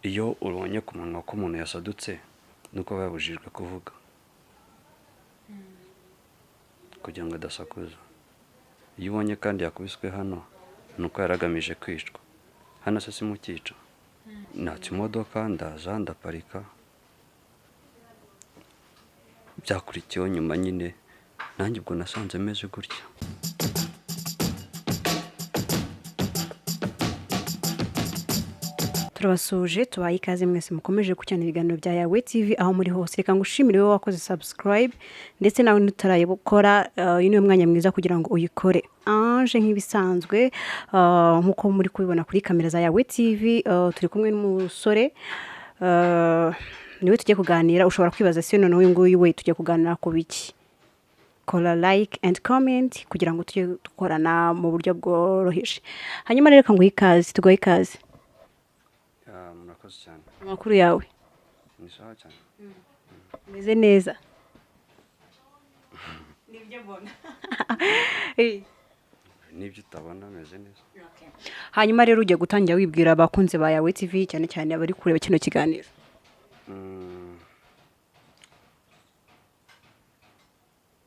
iyo ubonye ku munwa ko umuntu yasadutse nuko babujijwe kuvuga kugira ngo adasakuza. Iyo ubonye kandi yakubiswe hano nuko yaragamije kwicwa. Hano se simukica, natse imodoka ndaza ndaparika, byakurikiyeho nyuma nyine nanjye ubwo nasanze meze gutya. Turabasuje tubaye ikaze mwese mukomeje gukurikirana ibiganiro bya Yawe TV aho muri hose. Reka ngushimire wowe wakoze subscribe ndetse nawe nutarayibukora, uyu ni umwanya mwiza kugira ngo uyikore. Anje nk'ibisanzwe nkuko muri kubibona kuri kamera za Yawe TV, turi kumwe n'umusore niwe tugiye kuganira. Ushobora kwibaza se none uyu nguyu we tugiye kuganira ku biki? Kora like and comment kugira ngo tujye dukorana mu buryo bworoheje. Hanyuma rero nguhe ikaze, tugoye ikaze. Murakoze cyane. Amakuru yawe Ni sawa cyane. umeze neza? Nibyo mbona. Nibyo utabona meze neza. Hanyuma rero ugiye gutangira wibwira abakunze ba Yawe TV cyane cyane abari kureba kino kiganiro.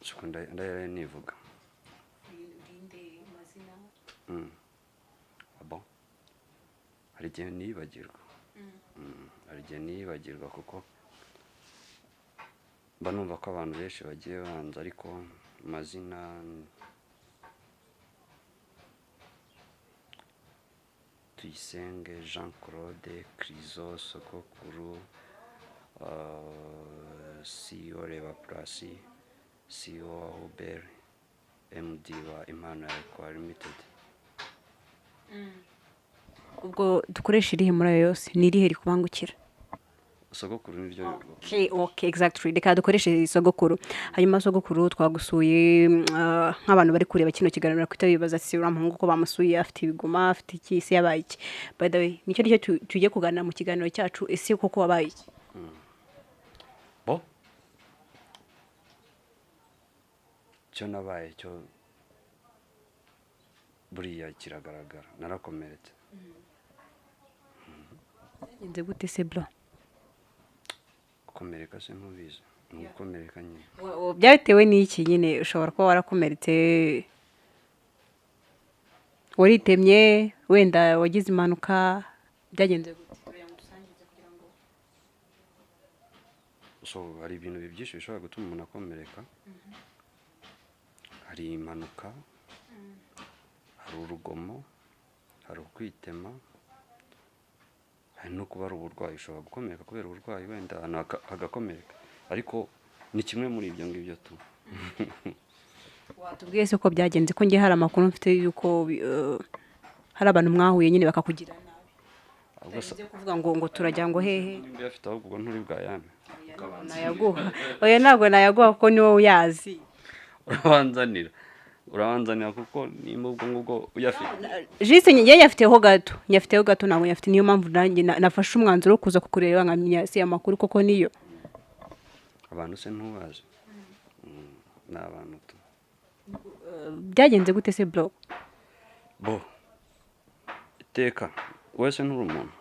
Sekunda ndayare nivuga. Bon. Hari igihe nibagirwa. Hari igihe nibagirwa kuko mba numva ko abantu benshi bagiye banza, ariko amazina Tuyisenge Jean Claude Crizo Sogokuru, CEO Reba Plus, CEO wa Uber, MD wa Impano Eco Limited. Ubwo dukoresha irihe muri ayo yose? Ni irihe rikubangukira? Sogokuru nibyo. Okay, exactly. Reka dukoreshe Sogokuru. Hanyuma Sogokuru twagusuye nk'abantu bari kureba kino kiganiro kwita bibaza si uramuhungu ko bamusuye afite ibiguma, afite iki, se yabaye iki. By the way, nicyo tugiye kuganira mu kiganiro cyacu, ese koko wabaye iki? Bo cyo nabaye cyo buriya kiragaragara, narakomeretse. Byagenze gute se bro? Gukomereka se ntubizi, ni ugukomereka nyine. Byatewe n'iki nyine? Ushobora kuba warakomeretse, waritemye, wenda wagize impanuka, byagenze gute? So hari ibintu byinshi bishobora gutuma umuntu akomereka. Hari impanuka, hari urugomo, hari ukwitema, hari no kuba ari uburwayi. Ushobora gukomereka kubera uburwayi wenda hagakomereka, ariko ni kimwe muri ibyo ngibyo tu. Watubwiye se ko byagenze? Ko ngiye hari amakuru mfite yuko hari abantu mwahuye nyine bakakugira nabi. Utagize kuvuga ngo turajya ngo hehe. Nimba yafite ahubwo nturi bwayame. Nayaguha. Oya ntabwo nayaguha kuko ni wowe uyazi. Urabanzanira kuko nimba ubwo ngubwo uyafite. Jise njye yafiteho gato ntabwo yafite, niyo mpamvu nanjye nafashe umwanzuro wo kuza kukureba nkamenya se amakuru koko niyo. Abantu se ntubazi. Ni abantu tu. Byagenze gute se bro? Bo iteka wese nturi umuntu.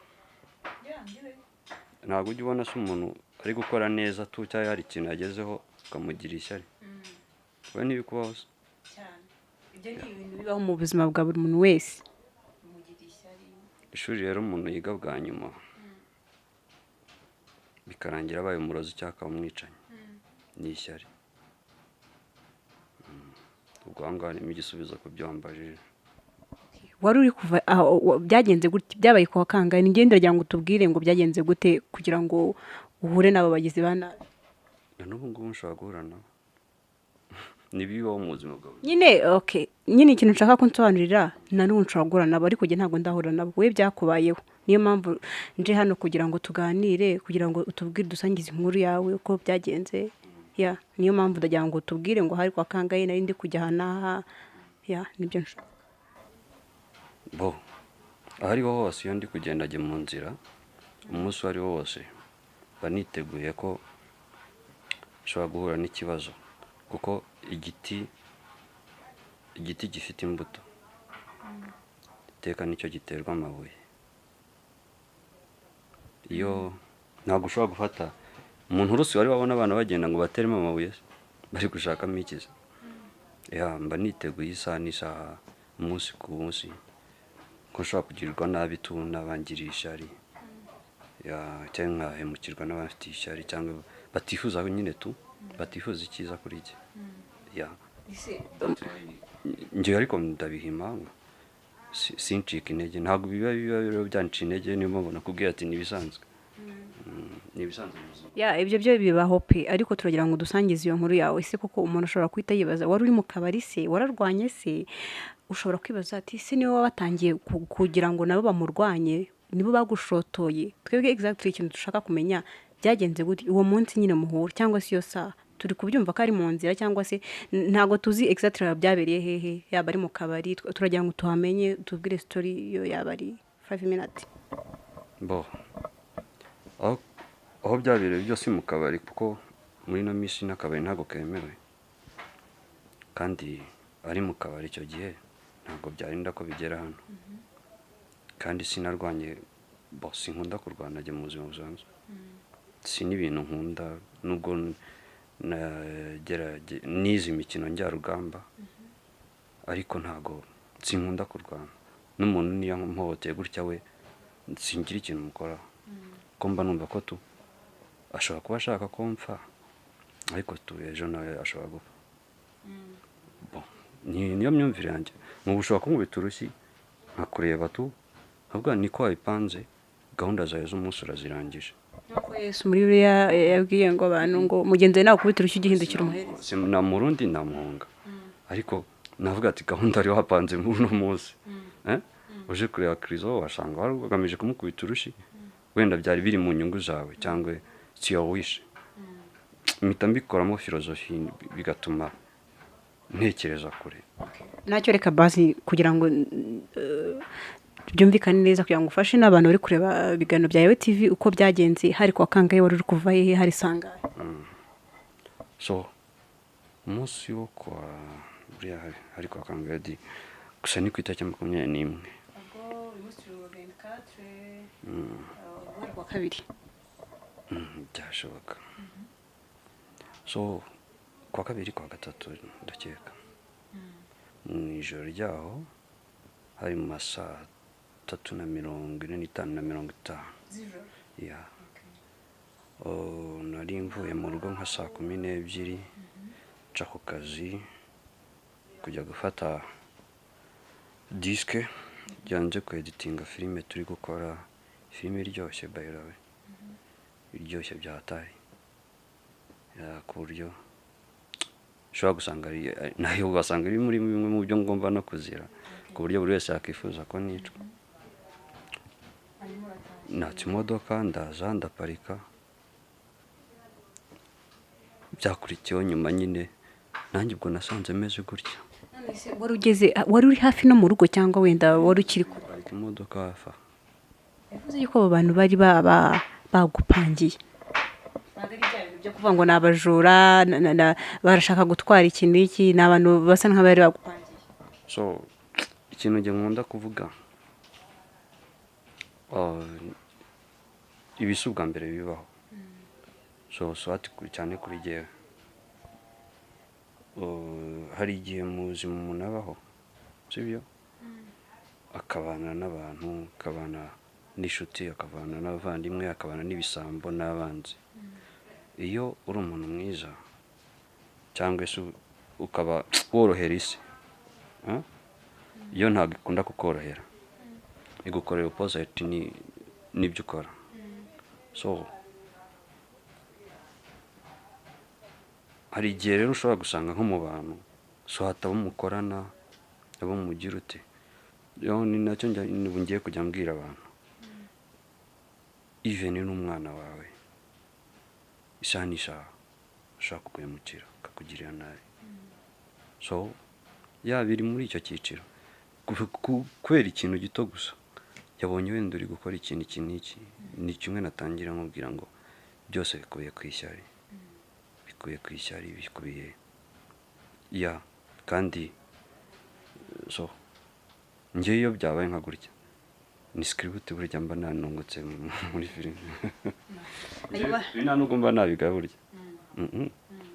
Ntabwo ujya ubona se umuntu ari gukora neza tu cyangwa hari ikintu yagezeho ukamugira ishyari. We ntibikubaho se. Ibyo ni ibintu bibaho mu buzima bwa buri muntu wese. Ishuri rero umuntu yiga bwa nyuma bikarangira abaye umurozi cyangwa akamwicanye, ni ishyari. Ubwo aho ngaho harimo igisubizo ku byo wambajije. Wari uri kuva byagenze gute? Byabaye kwa kangahe? Ni ngendera ngo tubwire ngo byagenze gute kugira ngo uhure n'abo bagizi ba nabi. Na n'ubu ngubu nshobora guhura nabo. Nibibaho mu buzima bwawe nyine. Okay, nyine ikintu nshaka ko nsobanurira, na n'ubu nshobora guhura nabo ariko njye ntabwo ndahura nabo. We byakubayeho, niyo mpamvu nje hano kugira ngo tuganire, kugira ngo utubwire dusangize inkuru yawe uko byagenze. Niyo mpamvu ndagira ngo tubwire ngo hari kwa kangahe nari ndi kujya hanaha. Nibyo nshaka. Bo ahariho hose iyo ndi kugenda ajya mu nzira, umunsi wari wose baniteguye ko nshobora guhura n'ikibazo, kuko igiti gifite imbuto iteka nicyo giterwa amabuye. iyo ntabwo ushobora gufata umuntu urusi wari wabona abana bagenda ngo bateremo amabuye bari gushakamo ikiza. Mba niteguye isaha n'isaha umunsi ku munsi ko nshobora kugirirwa nabi tu n'abangiriye ishyari cyangwa nkahemukirwa n'abafitiye ishyari cyangwa batifuza nyine tu batifuza icyiza kuri jye. Njyewe ariko ndabiha impamvu sincika intege, ntabwo biba byanciye intege, niyo mpamvu nakubwira ati n'ibisanzwe. N'ibisanzwe ibyo byo bibaho pe, ariko turagira ngo dusangize iyo nkuru yawe. Se koko umuntu ashobora guhita yibaza, wari uri mu kabari se, wararwanye se? Ushobora kwibaza ati se niwe wabatangiye kugira ngo nabo bamurwanye, nibo bagushotoye? Twebwe exactly ikintu dushaka kumenya byagenze gute uwo munsi nyine muhura, cyangwa se iyo saha turi kubyumva ko ari mu nzira, cyangwa se ntabwo tuzi exactly byabereye hehe, yaba ari mu kabari. Turagira ngo tuhamenye, tubwire story iyo yaba ari 5 minutes. Aho byabereye byose mu kabari, kuko muri ino minsi n'akabari ntabwo kemewe, kandi ari mu kabari icyo gihe ntabwo byarinda ko bigera hano. Kandi sinarwanye, sinkunda kurwana njye mu buzima busanzwe, si n'ibintu nkunda, nubwo nize imikino njyarugamba, ariko ntabwo sinkunda kurwana n'umuntu. Niyo mpohoteye gutya we singira ikintu mukoraho, ko mba numva ko ashobora kuba ashaka ko mpfa, ariko ejo nawe ashobora gupfa. Niyo myumvire yanjye. Nk'ubu ushobora kunkubita urushyi nkakureba nkavuga niko wabipanze, gahunda zawe z'umunsi urazirangije. Nuko Yesu muri Bibiliya yabwiye ngo abantu ngo mugenzi wawe nakubita urushyi ugihindukira umuhereza. Na murundi namuhunga, ariko navuga ati gahunda wari wapanze muri uno munsi, uje kureba Kristo wasanga wari ugamije kumukubita urushyi, wenda byari biri mu nyungu zawe cyangwa si yo wishe. Mpita mbikoramo filozofi, bigatuma ntekereza kure. Nacyo reka basi kugira ngo byumvikane neza, kugira ngo ufashe n'abantu bari kureba ibiganiro bya Yawe TV uko byagenze. Hari kwa kangahe, wari uri kuva hehe, hari sangahe? Umunsi wo kwa buriya hari kwa kangahe, gusa ni ku itariki 21. Kwa kabiri byashoboka. Kwa kabiri, kwa gatatu ndakeka, mu ijoro ryaho hari mu masaa 3:45 na 50. Nari mvuye mu rugo nka saa 12, nca ku kazi kujya gufata disque byanze kweditinga filime turi gukora, filime iryoshye by the way, iryoshye byatari, ku buryo ushobora gusanga nayo ugasanga iri muri bimwe mu byo ngomba no kuzira, ku buryo buri wese yakwifuza ko nicwa. Natse imodoka ndaza ndaparika, byakurikiyeho nyuma nyine nanjye ubwo nasanze meze gutya. Wari uri hafi no mu rugo cyangwa wenda wari ukiri kuparika imodoka hafi? Yavuze yuko abo bantu bari bagupangiye, ntabwo ari bya bintu byo kuvuga ngo ni abajura barashaka gutwara iki n'iki, ni abantu basa nk'abari bagupangiye. Ikintu njye nkunda kuvuga, ibi si ubwa mbere bibaho, cyane kuri jyewe. Hari igihe mu buzima umuntu abaho, sibyo, akabana n'abantu, akabana n'inshuti, akabana n'abavandimwe, akabana n'ibisambo n'abanzi. Iyo uri umuntu mwiza cyangwa se ukaba worohera isi, iyo ntabwo ikunda kukorohera, igukorera opposite n'ibyo ukora. Hari igihe rero ushobora gusanga nko mu bantu hataba mukorana, abo mugira ute. Ni nacyo ngiye kujya mbwira abantu, even n'umwana wawe isaha n'isaha ushaka kuguhemukira akakugirira nabi. Yaba iri muri icyo cyiciro, kubera ikintu gito gusa yabonye wenda uri gukora ikintu iki n'iki, ni kimwe natangira nkubwira ngo byose bikubiye ku ishyari, bikubiye kandi njye iyo byabaye nka gutya ni script burya mba nanungutse muri filime Hanyuma- nta nubwo mba nabiga burya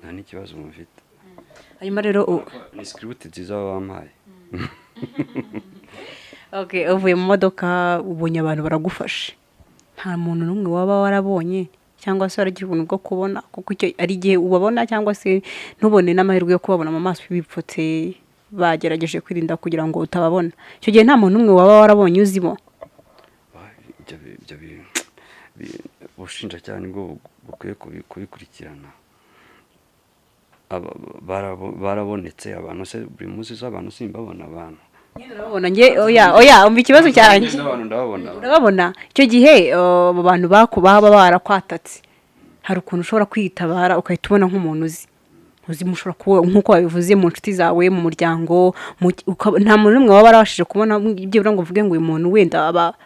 nta n'ikibazo mufite hanyuma rero ni script nziza baba bampaye okay, uvuye mu modoka ubonye abantu baragufashe, nta muntu n'umwe waba warabonye cyangwa se waragira ubuntu bwo kubona, kuko icyo ari igihe ubabona cyangwa se ntubone n'amahirwe yo kubabona mu maso bipfutse bagerageje kwirinda kugira ngo utababona, icyo gihe nta muntu n'umwe waba warabonye uzimo. ubushinjacyaha nibwo bukwiye kubikurikirana. Barabonetse abantu se buri munsi z'abantu simbabona abantu urabona njye oya umva ikibazo cyanjye abantu ndababona urabona icyo gihe abo bantu baba barakwatatse hari ukuntu ushobora kwitabara ukahita ubona nk'umuntu uzi mushobora kuba nk'uko wabivuze mu nshuti zawe mu muryango nta muntu n'umwe waba warabashije kubona ibyo ngo uvuge ngo uyu muntu wenda aba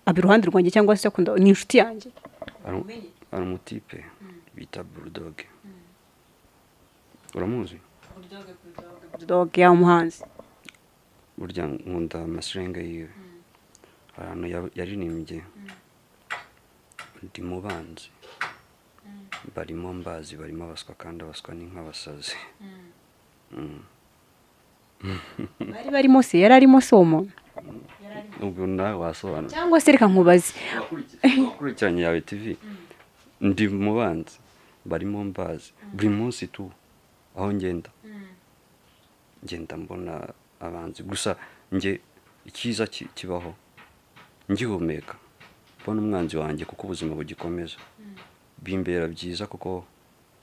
iruhande rwanjye cyangwa se akunda ni inshuti yanjye. hari umutipe bita Bulldog uramuzi? Bulldog ya umuhanzi burya nkunda amasirenge yiwe ahantu yaririmbye ndi mu banzi barimo mbazi barimo abaswa kandi abaswa ni nk'abasazi barimo se yari arimo se uwo muntu ubwo nawe wasobanura cyangwa se reka nkubaze wakurikiranye yawe TV ndi mu banzi barimo mbazi buri munsi tu aho ngenda mbona abanzi gusa nge icyiza kibaho ngihumeka mbona umwanzi wanjye kuko ubuzima bugikomeza bimbera byiza kuko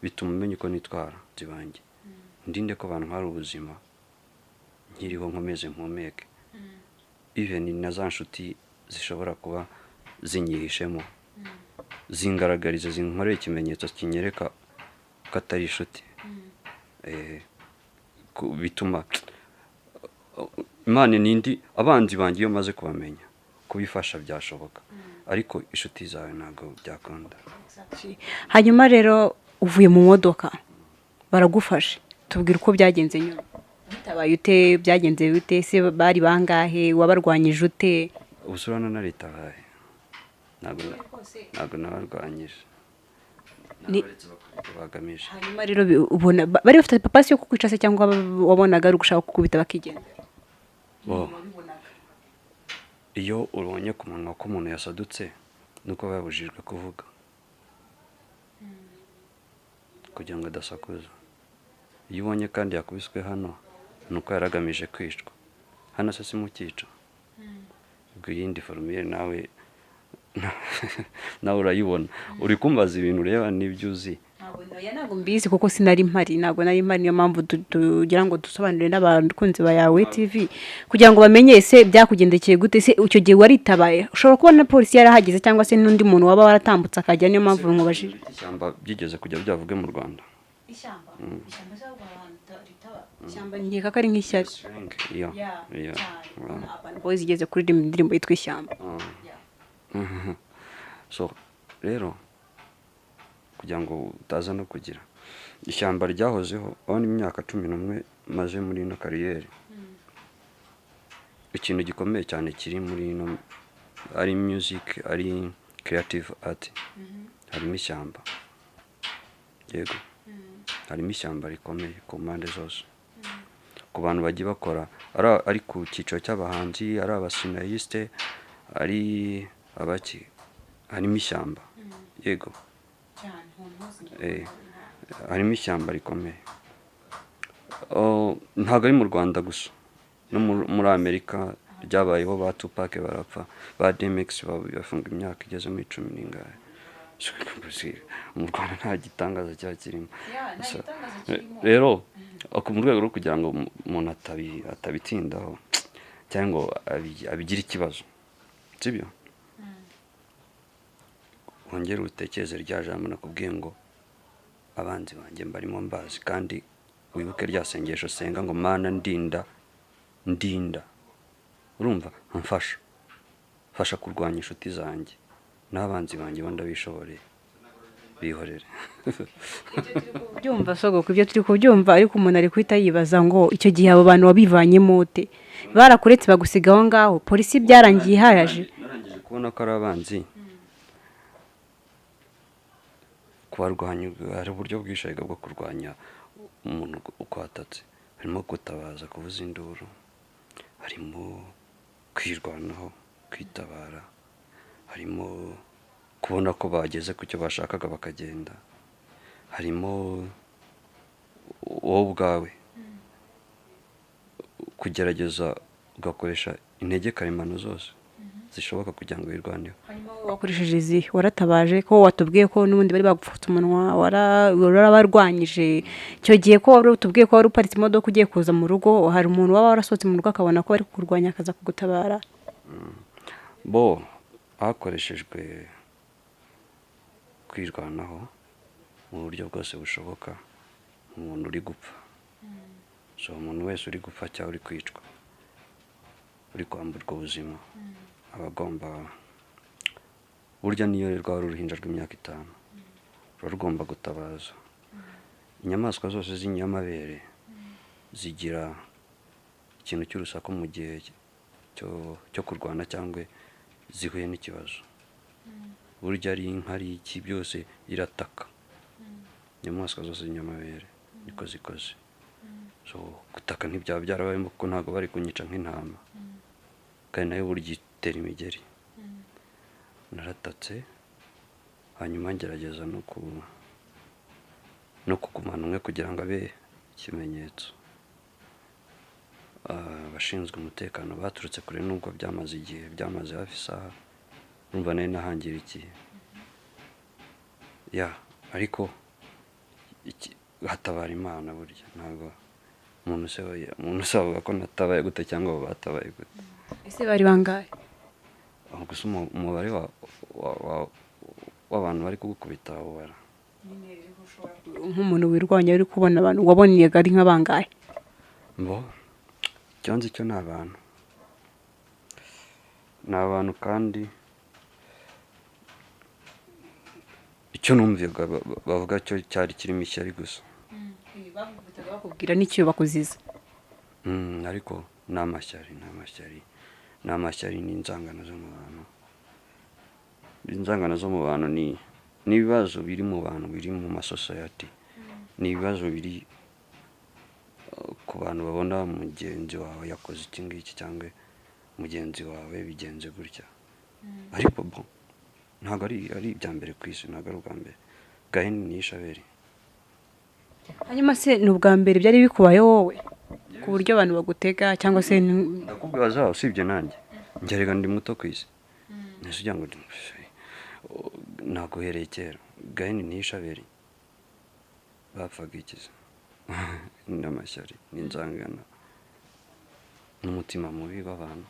bituma umenya uko nitwara zibanjye ndinde ko abantu hari ubuzima nkiriho nkomeze mpumeke even na za nshuti zishobora kuba zinyihishemo zingaragariza zinkoreye ikimenyetso kinyereka ko atari inshuti bituma Imana nindi abanzi banjye iyo maze kubamenya kubifasha byashoboka ariko inshuti zawe ntabwo byakunda. Hanyuma rero uvuye mu modoka baragufashe tubwira uko byagenze nyuma bitabaye ute byagenze bite se bari bangahe wabarwanyije ute? Ubusurana naritabaye ntabwo nabarwanyije bagamije. Hanyuma rero ubona bari bafite papasi yo kukwica se cyangwa wabonaga ari gushaka kukubita bakigenda? Iyo ubonye ku munwa ko umuntu yasadutse nuko babujijwe kuvuga kugira ngo adasakuza. Iyo ubonye kandi yakubiswe hano nuko yaragamije kwicwa. Hano se si mu cyico ubwo yindi formule nawe urayibona uri kumbaza ibintu ureba n'ibyo uzi. Ntabwo mbizi kuko sinari mpari niyo mpamvu tugira ngo dusobanurire n'abakunzi ba Yawe TV kugira ngo bamenye se byakugendekeye gute se icyo gihe waritabaye. Ushobora kubona polisi yarahageze cyangwa se n'undi muntu waba waratambutse akajya, niyo mpamvu nkubajije. Ishyamba byigeze kujya byavuge mu Rwanda. Ishyamba nkeka ko ari nk'ishyari. Iyo abantu boys igeze kuri indirimbo yitwa Ishyamba. So rero kugira ngo utaza no kugira ishyamba ryahozeho aho imyaka 11 maze muri ino kariyeri. Ikintu gikomeye cyane kiri muri ino ari music ari creative art harimo ishyamba. Yego harimo ishyamba rikomeye ku mpande zose ku bantu bagiye bakora ari ku cyiciro cy'abahanzi ari abasinayiste ari abaki harimo ishyamba. Yego harimo ishyamba rikomeye. Ntabwo ari mu Rwanda gusa no muri Amerika ryabayeho ba Tupac barapfa ba DMX bafunga imyaka igeze muri 10 n'ingahe. Mu Rwanda nta gitangaza cyakirimo. Rero mu rwego rwo kugira ngo umuntu atabitindaho cyangwa abigira ikibazo sibyo wongera utekereze rya jambo nakubwiye ngo abanzi banjye mbarimo mbazi kandi wibuke rya sengesho senga ngo Mana ndinda urumva mfasha kurwanya inshuti zanjye n'abanzi banjye banda bishoboreye bihorere. Byumva sogo kubyo turi kubyumva ariko umuntu ari kwita yibaza ngo icyo gihe abo bantu wabivanyemo ute barakuretse bagusiga aho ngaho polisi byarangiye hayaje. Narangije kubona ko ari abanzi kubarwanya hari uburyo bwishaga bwo kurwanya umuntu uko atatse, harimo gutabaza, kuvuza induru, harimo kwirwanaho, kwitabara, harimo kubona ko bageze ku cyo bashakaga bakagenda, harimo wowe ubwawe kugerageza ugakoresha intege karemano zose zishoboka kugira ngo wirwaneho. wakoresheje izi waratabaje ko watubwiye ko n'ubundi bari bagupfutse umunwa warabarwanyije icyo gihe ko wari utubwiye ko wari uparitse imodoka ugiye kuza mu rugo, hari umuntu waba warasohotse mu rugo akabona ko bari kukurwanya akaza kugutabara? bo hakoreshejwe kwirwanaho mu buryo bwose bushoboka umuntu uri gupfa, so umuntu wese uri gupfa cyangwa uri kwicwa, uri kwamburwa ubuzima, aba agomba, burya niyo rwaba ari uruhinja rw'imyaka 5 ruba rugomba gutabaza. Inyamaswa zose z'inyamabere zigira ikintu cy'urusaku mu gihe cyo kurwana cyangwa zihuye n'ikibazo. Burya ari inka, ari iki, byose irataka. Inyamaswa zose z'inyamabere niko zikoze. So gutaka ntibyaba byarabayemo kuko ntabwo bari kunyica nk'intama, kandi nayo burya itera imigeri. Naratatse hanyuma ngerageza no kugumana umwe kugira ngo abe ikimenyetso. Abashinzwe umutekano baturutse kure nubwo byamaze igihe, byamaze hafi isaha, numva nari nahangirikiye ariko hatabara Imana. Burya ntabwo umuntu se avuga ko natabaye gute cyangwa abo batabaye gute. Ese bari bangahe? Gusa umubare w'abantu bari kugukubita wabara nk'umuntu wirwanya uri kubona abantu wabonye ari nk'abangahe? Icyo nzi cyo ni abantu kandi icyo numvaga bavuga cyo cyari kirimo ishyari gusa. Bakubwira n'icyo bakuziza? Ariko ni amashyari n'inzangano zo mu bantu. Inzangano zo mu bantu ni ibibazo biri mu bantu, biri mu masosiyete, ni ibibazo biri ku bantu babona mugenzi wawe yakoze iki ngiki cyangwa mugenzi wawe bigenze gutya. Ariko ntabwo ari ibya mbere ku isi, ntabwo ari ubwa mbere. Gahini nishe Abeli. Hanyuma se ni ubwa mbere byari bikubayeho wowe ku buryo abantu bagutega cyangwa se? Ndakubwiza usibye nanjye ngerega ndi muto ku isi, nese ugira ngo naguhereye kera. Gahini nishe Abeli bapfaga ikiza n'amashyari n'inzangano n'umutima mubi w'abantu,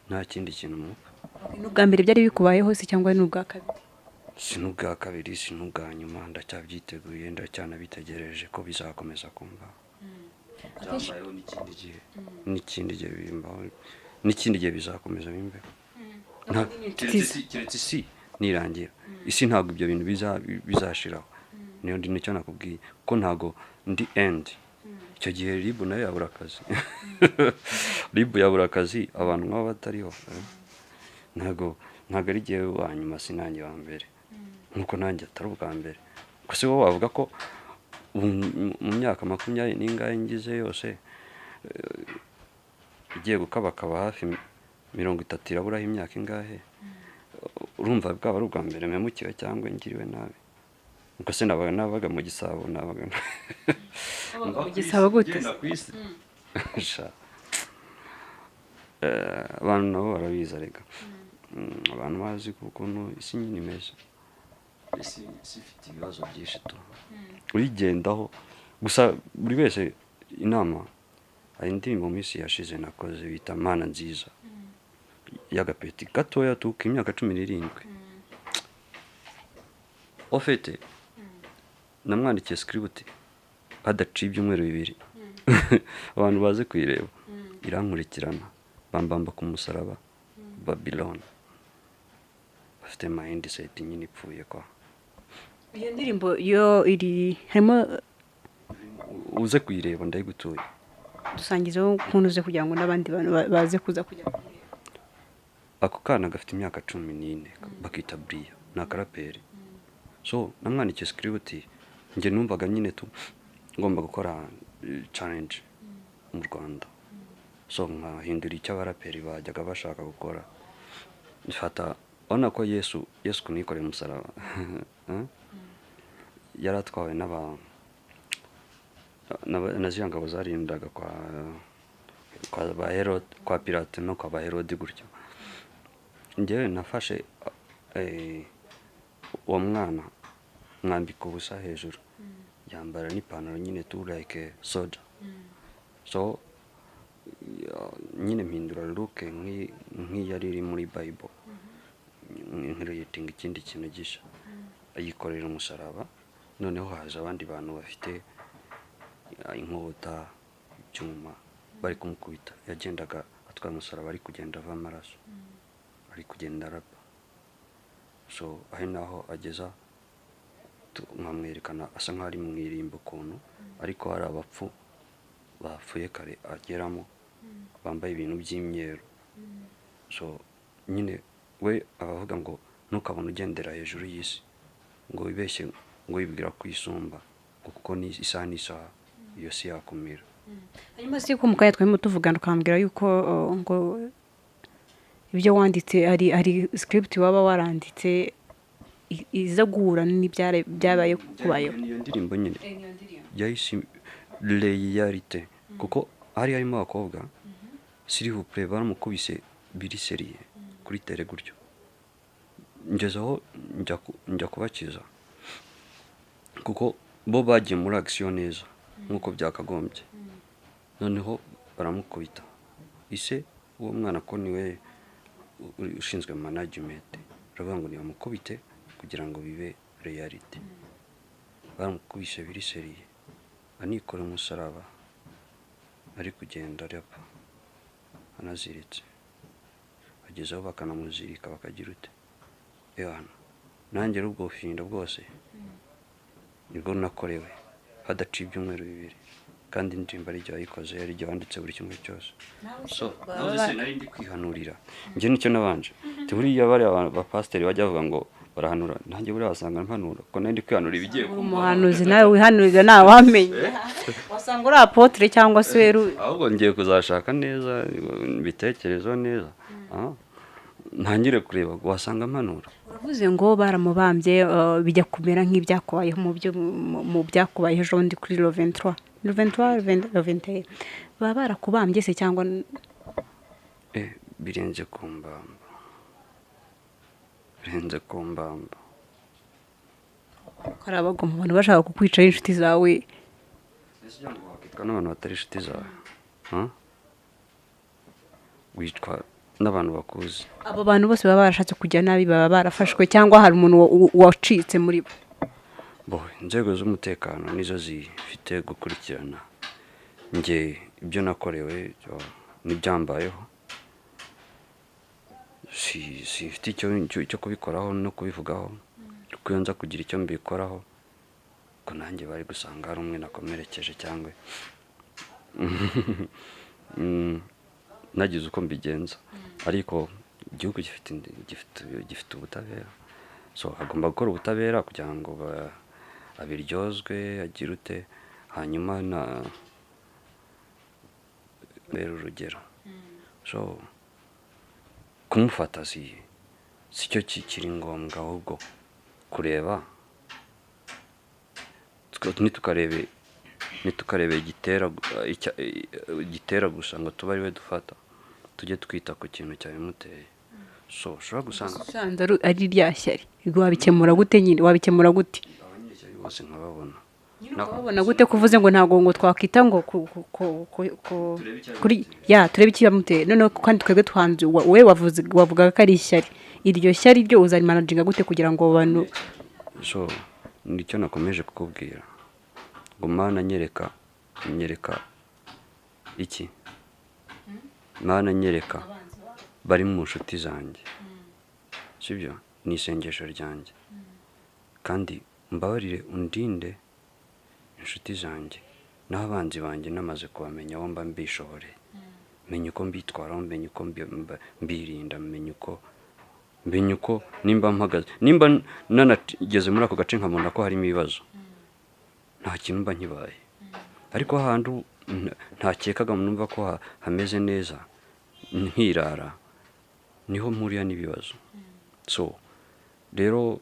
nta kindi kintu mupfa. Ni ubwa mbere byari bikubayeho se cyangwa ni ubwa kabiri? Si n'ubwa kabiri, si n'ubwa nyuma, ndacyabyiteguye, ndacyanabitegereje ko bizakomeza kumbaho. Byambayeho n'ikindi gihe bimbaho, n'ikindi gihe bizakomeza bimbeho. Keretse isi nirangira, isi ntabwo ibyo bintu bizashiraho. Niyo nicyo nakubwiye ko ntabwo ndi end. Icyo gihe ribu nayo yabura akazi. Ribu yabura akazi, abantu nk'abo batariho. Ntabwo ari igihe wa nyuma, si nanjye wa mbere, nk'uko nanjye atari ubwa mbere. Gusa wowe wavuga ko mu myaka 20 n'ingahe ngize yose igiye gukabakaba hafi 30 iraburaho imyaka ingahe, urumva bwaba ari ubwa mbere memukiwe cyangwa ngiriwe nabi? Ubwo se nabaga mu gisabo, mu gisabo gute? Abantu nabo barabizi arega, abantu bazi ukuntu isi nyine imeze. Isi ifite ibibazo byinshi tu uyigendaho. Gusa buri wese inama, hari indirimbo mu minsi yashize nakoze bita Mana Nziza y'agapeti gatoya tu k'imyaka 17. Ofete namwandikiye script hadaciye ibyumweru 2 abantu baze kuyireba, irankurikirana bambamba ku musaraba Babylon. Bafite mindset nyine ipfuye kwa. Iyo ndirimbo yo iri harimo, uze kuyireba ndayigutuye. dusangizeho ukuntu uze kugira ngo n'abandi bantu baze kuza kujya kureba. ako kana gafite imyaka 14 bakita Bria ni akaraperi. So namwandikiye script njye numvaga nyine ngomba gukora challenge mu Rwanda. So nkahindura icyo abaraperi bajyaga bashaka gukora. Nfata ona ko Yesu kunikorera umusaraba yaratwawe na ziyangabo zarindaga kwa Pilate no kwa Herode gutyo. Njyewe nafashe uwo mwana mwambika ubusa hejuru yambara n'ipantaro nyine like soldier. So nyine mpindura look nk'iyari iri muri Bible, nk'iriyetinga ikindi kintu gisha ayikorera umusaraba. Noneho haje abandi bantu bafite inkota icyuma bari kumukubita. Yagendaga atwaye umusaraba ari kugenda ava amaraso, ari kugenda arapa. So aho naho ageza nkamwerekana asa nk'ari mu irimbo ukuntu, ariko hari abapfu bapfuye kare ageramo bambaye ibintu by'imyeru. So nyine we abavuga ngo ntukabone ugendera hejuru y'isi ngo wibeshye ngo wibwira kwisumba kuko ni isaha n'isaha iyo si yakumira. hanyuma si ko mukaya twemo tuvugana ukambwira yuko ngo ibyo wanditse ari script waba waranditse iza guhura n'ibyabaye kubayeho. Iyo ndirimbo nyine yahise realite kuko hari harimo abakobwa s'il vous plaît baramukubise biri seriye kuri tele gutyo. Ngezeho njya kubakiza kuko bo bagiye muri action neza nkuko byakagombye. Noneho baramukubita ise uwo mwana ko niwe ushinzwe management, ravuga ngo nibamukubite kugira ngo bibe realite. Baramukubise biri seriye anikora umusaraba ari kugenda arapa anaziritse. Agezeho bakanamuzirika bakagira ute ehana. Nanjye ubwo bufindo bwose nibwo nakorewe hadaciye ibyumweru 2 kandi indirimbo ari yayikoze yari wanditse buri kimwe cyose. So nawe nari ndi kwihanurira njye nicyo nabanje buriya bari abapasiteri bajya bavuga ngo barahanura, nanjye buri wasanga mpanura ko nari ndi kwihanura ibigiye ku umuhanuzi nawe wihanurira nawe wamenye wasanga uri apotre cyangwa se ahubwo ngiye kuzashaka neza bitekerezo neza ntangire kureba wasanga mpanura. uravuze ngo baramubambye bijya kumera nk'ibyakubayeho mu byakubayeho ejo ndi kuri le 23 baba barakubambye se cyangwa birenze kumbamba karabago mu bantu bashaka kukwica inshuti zawe. ese cyangwa wakitwa n'abantu batari inshuti zawe witwa n'abantu bakuzi. Abo bantu bose baba barashatse kujya nabi baba barafashwe cyangwa hari umuntu wacitse muri bo? Inzego z'umutekano nizo zifite gukurikirana. Nge ibyo nakorewe n'ibyambayeho sifite icyo kubikoraho no kubivugaho, kuko iyo nza kugira icyo mbikoraho ko nanjye bari gusanga hari umwe nakomerekeje cyangwa nagize uko mbigenza. Ariko igihugu gifite ubutabera, so hagomba gukora ubutabera kugira ngo abiryozwe agira ute, hanyuma na bera urugero. So kumufata si cyo kikiri ngombwa, ahubwo kureba nitukarebe igitera gusa ngo tuba ari we dufata, tujye twita ku kintu cyabimuteye. So ushobora gusanga ari ryashyari wabikemura gute? Nyine wabikemura gute? abanyeshyari bose nkababona Nakubona gute kuvuze ngo ntago ngo twakwita ngo kuri turebe ikibamuteye none kandi twebwe twanze we wavuga ko ari ishyari. Iryo shyari ryo uzarimanajinga gute kugira ngo abantu so nicyo nakomeje kukubwira ngo Mana nyereka iki Mana nyereka bari mu nshuti zanjye, sibyo ni isengesho ryanjye, kandi mbabarire undinde inshuti zanjye n'abanzi banjye namaze kubamenya aho mba mbishobore menya uko mbitwaraho, menya uko mbirinda, menya uko nimba mpagaze, nimba nanageze muri ako gace nkabona ko harimo ibibazo, nta kintu mba nkibaye. Ariko ahantu ntakekaga numva ko hameze neza, nkirara, niho mpurira n'ibibazo. So rero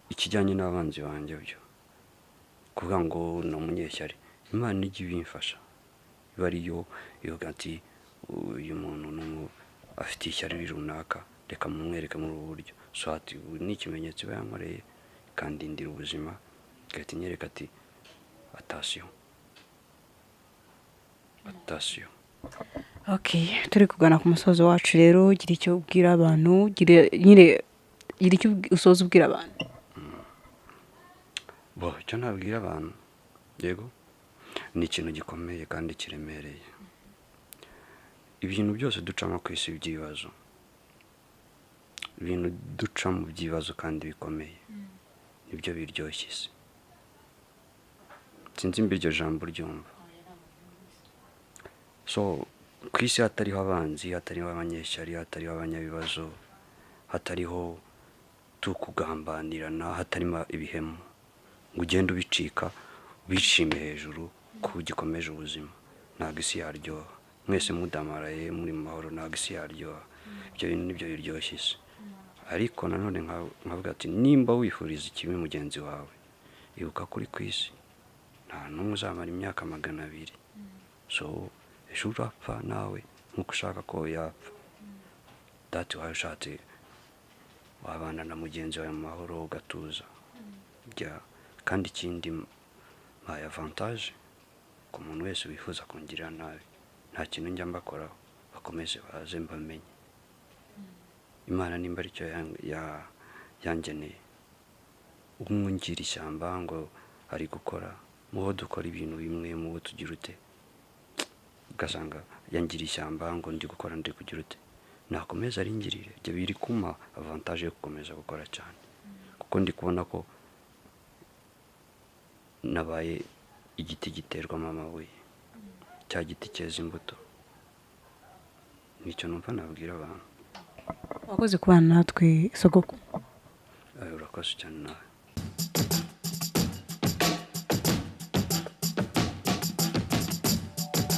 ikijyanye n'abanzi banjye byo kuvuga ngo ni umunyeshyari, Imana ijya ibimfasha, iba ariyo ivuga ati uyu muntu afite ishyari runaka, reka mumwereke muri ubu buryo. So ati ni ikimenyetso iba yankoreye ikandindira ubuzima, igahita inyereka ati atasiyo. Okay, turi kugana ku musozo wacu rero, gira icyo ubwira abantu, gira icyo usoza ubwira abantu. Icyo nabwira abantu, yego, ni ikintu gikomeye kandi kiremereye. Ibintu byose ducamo ku isi by'ibibazo, ibintu ducamo by'ibibazo kandi bikomeye, nibyo biryoshye isi. Sinzi mbi iryo jambo ryumva. So ku isi hatariho abanzi, hatariho abanyeshyari, hatariho abanyabibazo, hatariho tukugambanirana, hatarimo ibihemu ngo ugende ubicika ubishime hejuru ko ugikomeje ubuzima, ntabwo isi yaryoha. Mwese mudamaraye muri mu mahoro, ntabwo isi yaryoha. Ibyo bintu nibyo biryoshye isi. Ariko nanone nkavuga ati nimba wifuriza ikibi mugenzi wawe, ibuka kuri ku isi nta n'umwe uzamara imyaka 200. So ejo urapfa nawe nk'uko ushaka ko yapfa. Dati wawe ushatse wabana na mugenzi wawe mu mahoro ugatuza. Kandi ikindi mpaye avantage ku muntu wese wifuza kungirira nabi, nta kintu njya mbakoraho, bakomeze baze mbamenye. Imana nimba aricyo yangeneye, umwungira ishyamba ngo ari gukora, mubo dukora ibintu bimwe, mubo tugira ute, ugasanga yangira ishyamba ngo ndi gukora ndi kugira ute, nakomeza aringirire. Ibyo biri kuma avantage yo gukomeza gukora cyane, kuko ndi kubona ko nabaye igiti giterwamo amabuye, cya giti cyeza imbuto. Nicyo numva nabwira abantu. Wakoze kubana natwe Sogoko. Urakoze cyane nawe.